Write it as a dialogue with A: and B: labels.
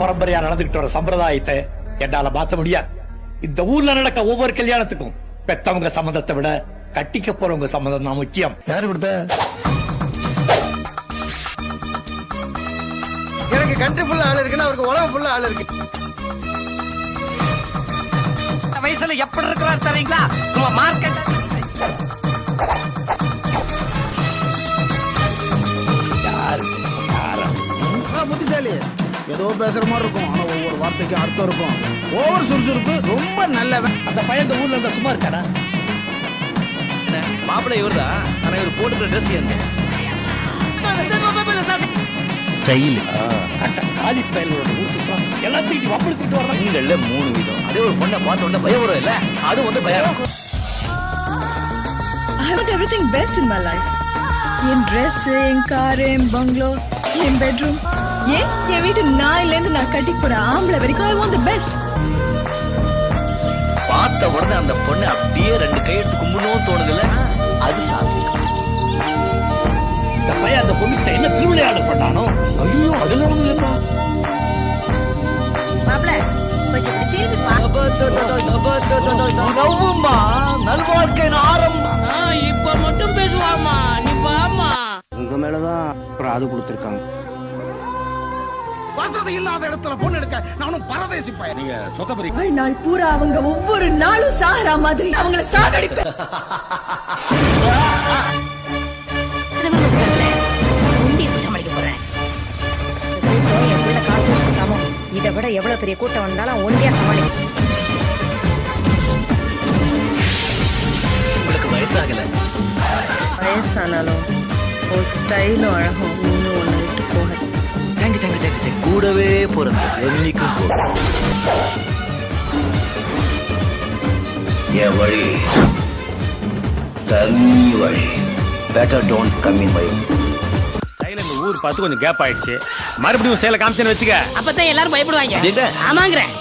A: பரம்பரையா நடந்துகிட்டு வர சம்பிரதாயத்தை என்னால மாத்த முடியாது. இந்த ஊர்ல நடக்க ஒவ்வொரு கல்யாணத்துக்கும் பெத்தவங்க சம்மதத்தை விட கட்டிக்க போறவங்க சம்மதம் தான் முக்கியம்.
B: யாரு கொடுத்த?
C: எனக்கு கண்ட்ரி ஃபுல்லா ஆள் இருக்குன்னா அவருக்கு உலகம் ஃபுல்லா ஆள் இருக்கு.
D: வயசுல எப்படி இருக்கிறார் தெரியுங்களா? சும்மா மார்க்கெட்
C: புத்திசாலி ஏதோ பேசுற மாதிரி இருக்கும், ஆனா ஒவ்வொரு வார்த்தைக்கும் அர்த்தம் இருக்கும். ஓவர் சுறுசுறுப்பு ரொம்ப நல்லவன்.
A: அந்த பையன் இந்த ஊர்ல இருந்தா சும்மா இருக்கானா?
D: மாப்பிள்ளை இவர்தா, ஆனா இவர் போட்டுக்கிற ட்ரெஸ் என்ன ஸ்டைல்.
A: காலி பயலோட ஊசுப்பா எல்லாத்தையும் வம்பிழுத்துட்டு வரலாம்.
D: நீங்கள்ல 3 விதம். அதே ஒரு பொண்ணை பார்த்த உடனே பயம் வரும் இல்ல, அது வந்து பயம்.
E: I want everything best in my life. என் ட்ரெஸ், என் கார், என் பங்களோ, என் பெட்ரூம், என் வீட்டு நாயில இருந்து நான் கட்டிக்கு போற ஆம்பளை வரைக்கும் I want the best.
D: பார்த்த உடனே அந்த பொண்ணை அப்படியே 2 கையெடுத்து கும்பிடணும் தோணுதுல, அது சாந்தி.
A: இந்த பையன் அந்த பொண்ணுகிட்ட என்ன திருவிளையாடல் பண்ணானோ? ஐயோ அதுல ஒண்ணு இல்லப்பா.
E: மாப்ள கொஞ்சம் திரும்பி பா.
D: நவ்வுமா, நல்வாழ்க்கையின் ஆரம்பம்.
F: இப்ப மட்டும் பேசுவாமா, நீ வாமா.
C: உங்க மேலதான் பிராது கொடுத்திருக்காங்க. வசதி இல்லாத இடத்துல பொண்ணு எடுக்க நானும் பரதேசி பையன்.
A: நீங்க சொத்தபரி
E: வாழ்நாள் பூரா அவங்க ஒவ்வொரு நாளும் சாகரா மாதிரி அவங்கள சாகடிப்பேன்.
G: இதை விட எவ்வளவு பெரிய கூட்டம் வந்தாலும் ஒன்றியா சமாளிக்கும்.
D: உங்களுக்கு வயசாகல,
E: வயசானாலும் ஒரு ஸ்டைலும் அழகும் இன்னும் ஒண்ணு விட்டு போகாது.
D: தேங்க்யூ கூடவே போறது என்னைக்கும் போகும். என் வழி தனி வழி. Better don't come in my.
F: இந்த ஊர் பார்த்து கொஞ்சம் கேப் ஆயிடுச்சு. மறுபடியும் ஸ்டைல காமிச்சேன்னு வச்சுக்க, அப்பதான் எல்லாரும் பயப்படுவாங்க. ஆமாங்கிறேன்.